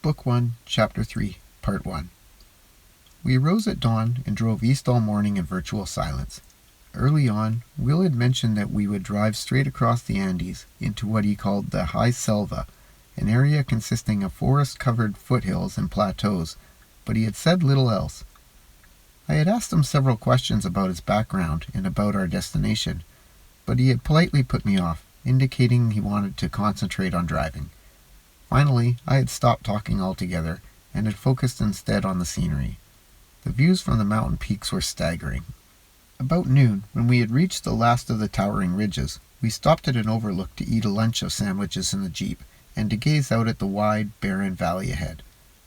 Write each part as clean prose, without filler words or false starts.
Book 1, Chapter 3, Part 1. We arose at dawn and drove east all morning in virtual silence. Early on, Will had mentioned that we would drive straight across the Andes into what he called the High Selva, an area consisting of forest-covered foothills and plateaus, but he had said little else. I had asked him several questions about his background and about our destination, but he had politely put me off, indicating he wanted to concentrate on driving. Finally, I had stopped talking altogether and had focused instead on the scenery. The views from the mountain peaks were staggering. About noon, when we had reached the last of the towering ridges, we stopped at an overlook to eat a lunch of sandwiches in the jeep and to gaze out at the wide, barren valley ahead.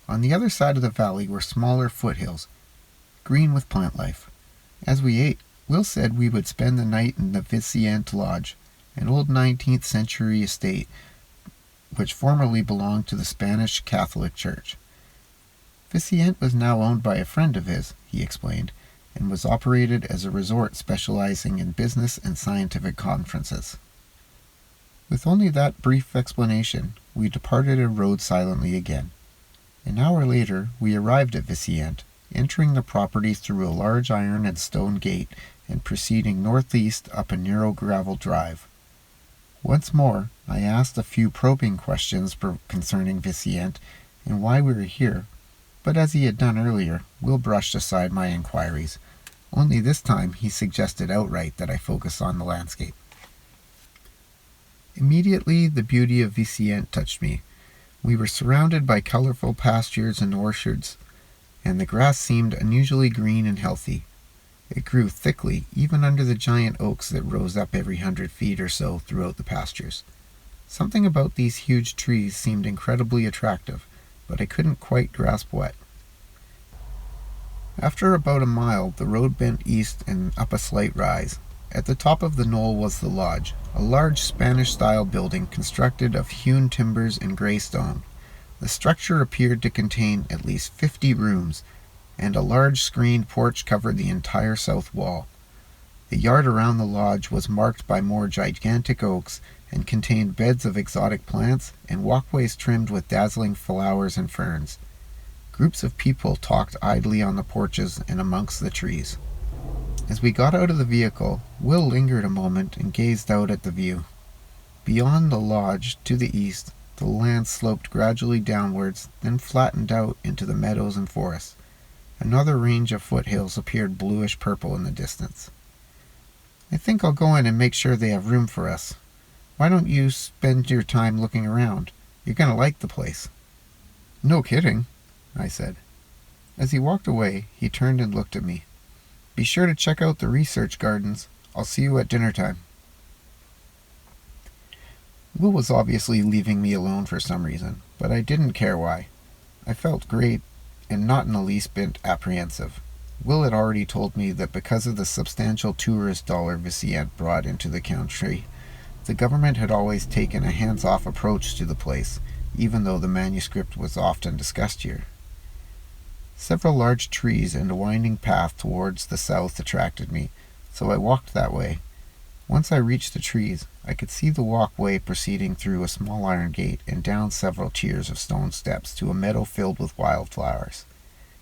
On the other side of the valley were smaller foothills, green with plant life. As we ate, Will said we would spend the night in the B1C3P1 Lodge, an old 19th century estate which formerly belonged to the Spanish Catholic Church. B1C3P1 was now owned by a friend of his, he explained, and was operated as a resort specializing in business and scientific conferences. With only that brief explanation, we departed and rode silently again. An hour later, we arrived at B1C3P1, entering the property through a large iron and stone gate and proceeding northeast up a narrow gravel drive. Once more, I asked a few probing questions concerning B1C3P1 and why we were here, but as he had done earlier, Will brushed aside my inquiries. Only this time he suggested outright that I focus on the landscape. Immediately, the beauty of B1C3P1 touched me. We were surrounded by colorful pastures and orchards, and the grass seemed unusually green and healthy. It grew thickly, even under the giant oaks that rose up every 100 feet or so throughout the pastures. Something about these huge trees seemed incredibly attractive, but I couldn't quite grasp what. After about a mile, the road bent east and up a slight rise. At the top of the knoll was the lodge, a large Spanish-style building constructed of hewn timbers and gray stone. The structure appeared to contain at least 50 rooms, and a large screened porch covered the entire south wall. The yard around the lodge was marked by more gigantic oaks and contained beds of exotic plants and walkways trimmed with dazzling flowers and ferns. Groups of people talked idly on the porches and amongst the trees. As we got out of the vehicle, Will lingered a moment and gazed out at the view. Beyond the lodge, to the east, the land sloped gradually downwards, then flattened out into the meadows and forests. Another range of foothills appeared bluish-purple in the distance. "I think I'll go in and make sure they have room for us. Why don't you spend your time looking around? You're going to like the place." "No kidding," I said. As he walked away, he turned and looked at me. "Be sure to check out the research gardens. I'll see you at dinner time." Will was obviously leaving me alone for some reason, but I didn't care why. I felt great and not in the least bit apprehensive. Will had already told me that because of the substantial tourist dollar B1C3P1 brought into the country, the government had always taken a hands-off approach to the place, even though the manuscript was often discussed here. Several large trees and a winding path towards the south attracted me, so I walked that way. Once I reached the trees, I could see the walkway proceeding through a small iron gate and down several tiers of stone steps to a meadow filled with wildflowers.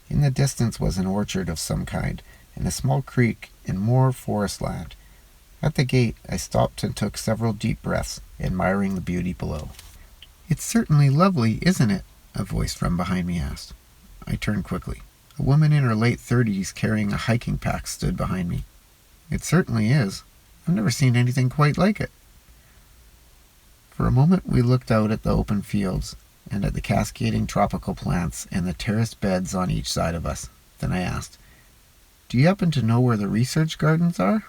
In the distance was an orchard of some kind, and a small creek and more forest land. At the gate, I stopped and took several deep breaths, admiring the beauty below. "It's certainly lovely, isn't it?" a voice from behind me asked. I turned quickly. A woman in her late 30s carrying a hiking pack stood behind me. "It certainly is. I've never seen anything quite like it." For a moment we looked out at the open fields and at the cascading tropical plants and the terraced beds on each side of us. Then I asked, "Do you happen to know where the research gardens are?"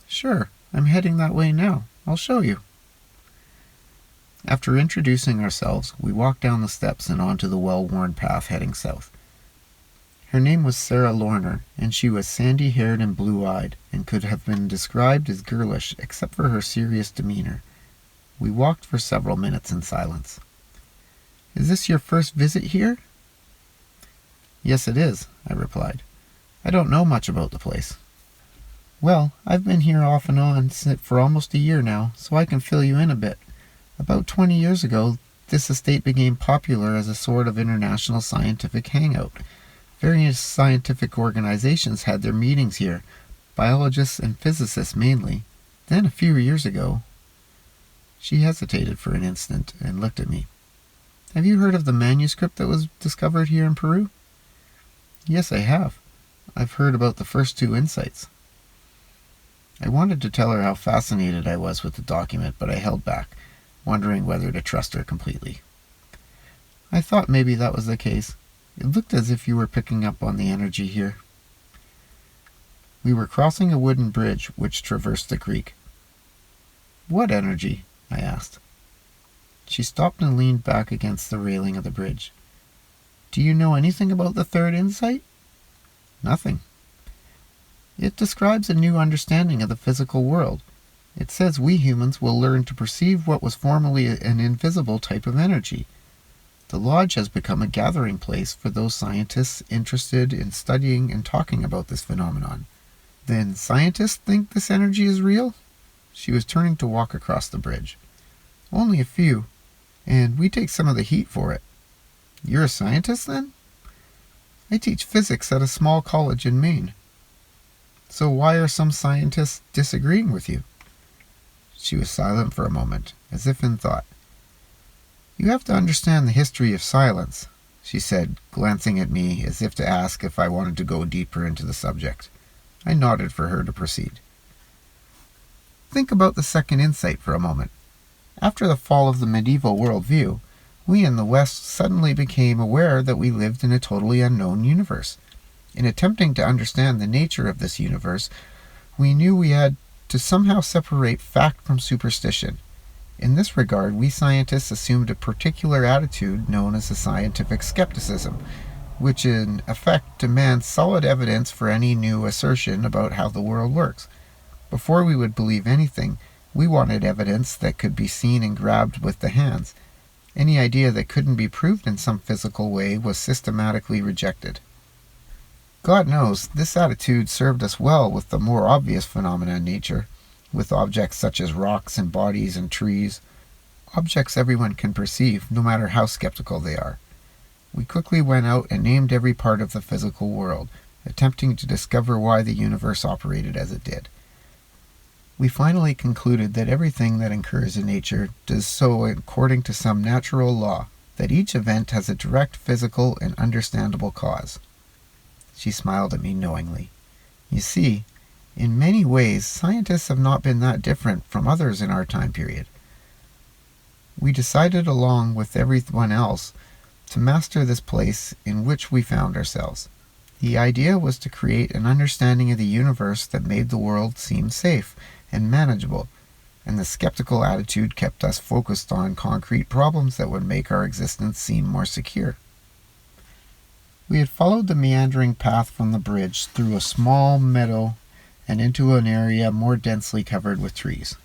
"Sure, I'm heading that way now. I'll show you." After introducing ourselves, we walked down the steps and onto the well-worn path heading south. Her name was Sarah Lorner, and she was sandy-haired and blue-eyed, and could have been described as girlish except for her serious demeanor. We walked for several minutes in silence. "Is this your first visit here?" "Yes, it is," I replied. "I don't know much about the place." "Well, I've been here off and on for almost a year now, so I can fill you in a bit. About 20 years ago, this estate became popular as a sort of international scientific hangout. Various scientific organizations had their meetings here, biologists and physicists mainly. Then, a few years ago, she hesitated for an instant and looked at me. Have you heard of the manuscript that was discovered here in Peru? Yes, I have. I've heard about the first two insights. I wanted to tell her how fascinated I was with the document, but I held back, wondering whether to trust her completely. I thought maybe that was the case. It looked as if you were picking up on the energy here. We were crossing a wooden bridge which traversed the creek. What energy? I asked. She stopped and leaned back against the railing of the bridge. Do you know anything about the third insight? Nothing. It describes a new understanding of the physical world. It says we humans will learn to perceive what was formerly an invisible type of energy. The Lodge has become a gathering place for those scientists interested in studying and talking about this phenomenon. Then scientists think this energy is real? She was turning to walk across the bridge. Only a few, and we take some of the heat for it. You're a scientist, then? I teach physics at a small college in Maine. So why are some scientists disagreeing with you? She was silent for a moment, as if in thought. You have to understand the history of silence, she said, glancing at me as if to ask if I wanted to go deeper into the subject. I nodded for her to proceed. Think about the second insight for a moment. After the fall of the medieval worldview, we in the West suddenly became aware that we lived in a totally unknown universe. In attempting to understand the nature of this universe, we knew we had to somehow separate fact from superstition. In this regard, we scientists assumed a particular attitude known as a scientific skepticism, which in effect demands solid evidence for any new assertion about how the world works. Before we would believe anything, we wanted evidence that could be seen and grabbed with the hands. Any idea that couldn't be proved in some physical way was systematically rejected. God knows, this attitude served us well with the more obvious phenomena in nature, with objects such as rocks and bodies and trees, objects everyone can perceive, no matter how skeptical they are. We quickly went out and named every part of the physical world, attempting to discover why the universe operated as it did. We finally concluded that everything that occurs in nature does so according to some natural law, that each event has a direct physical and understandable cause. She smiled at me knowingly. You see, in many ways, scientists have not been that different from others in our time period. We decided along with everyone else to master this place in which we found ourselves. The idea was to create an understanding of the universe that made the world seem safe and manageable, and the skeptical attitude kept us focused on concrete problems that would make our existence seem more secure. We had followed the meandering path from the bridge through a small meadow and into an area more densely covered with trees.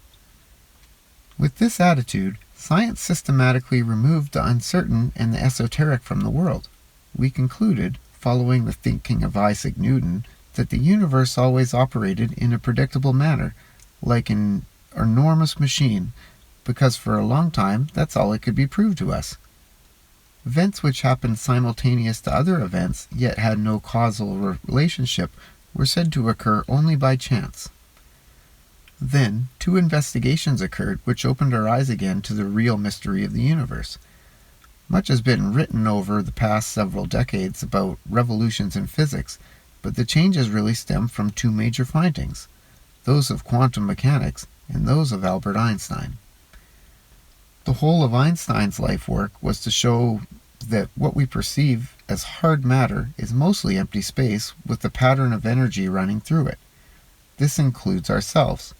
With this attitude, science systematically removed the uncertain and the esoteric from the world. We concluded, following the thinking of Isaac Newton, that the universe always operated in a predictable manner, like an enormous machine, because for a long time that's all it could be proved to us. Events which happened simultaneous to other events, yet had no causal relationship, were said to occur only by chance. Then, 2 investigations occurred which opened our eyes again to the real mystery of the universe. Much has been written over the past several decades about revolutions in physics, but the changes really stem from 2 major findings, those of quantum mechanics and those of Albert Einstein. The whole of Einstein's life work was to show that what we perceive as hard matter is mostly empty space with a pattern of energy running through it. This includes ourselves,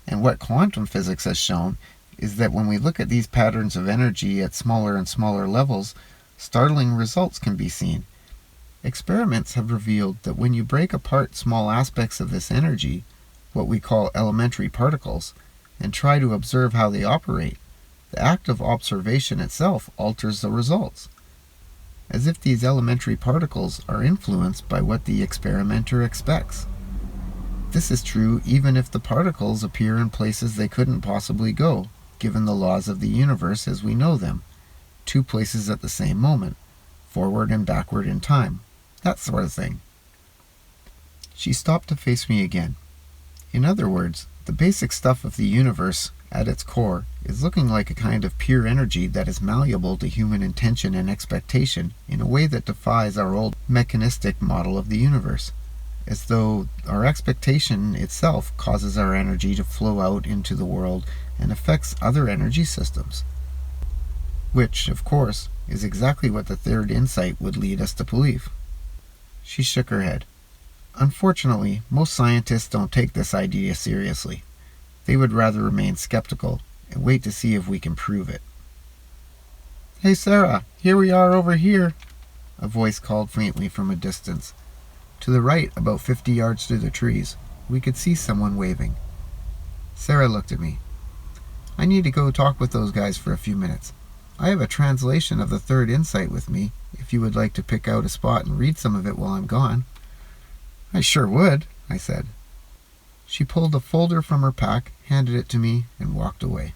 and what quantum physics has shown is that when we look at these patterns of energy at smaller and smaller levels, startling results can be seen. Experiments have revealed that when you break apart small aspects of this energy, what we call elementary particles, and try to observe how they operate, the act of observation itself alters the results, as if these elementary particles are influenced by what the experimenter expects. This is true even if the particles appear in places they couldn't possibly go, given the laws of the universe as we know them. two places at the same moment, forward and backward in time, that sort of thing. She stopped to face me again. In other words, the basic stuff of the universe, at its core, is looking like a kind of pure energy that is malleable to human intention and expectation in a way that defies our old mechanistic model of the universe, as though our expectation itself causes our energy to flow out into the world and affects other energy systems. Which, of course, is exactly what the third insight would lead us to believe. She shook her head. Unfortunately, most scientists don't take this idea seriously. They would rather remain skeptical and wait to see if we can prove it. "Hey Sarah, here we are over here," a voice called faintly from a distance. To the right, about 50 yards through the trees, we could see someone waving. Sarah looked at me. "I need to go talk with those guys for a few minutes. I have a translation of the third insight with me, if you would like to pick out a spot and read some of it while I'm gone." "I sure would," I said. She pulled a folder from her pack, handed it to me, and walked away.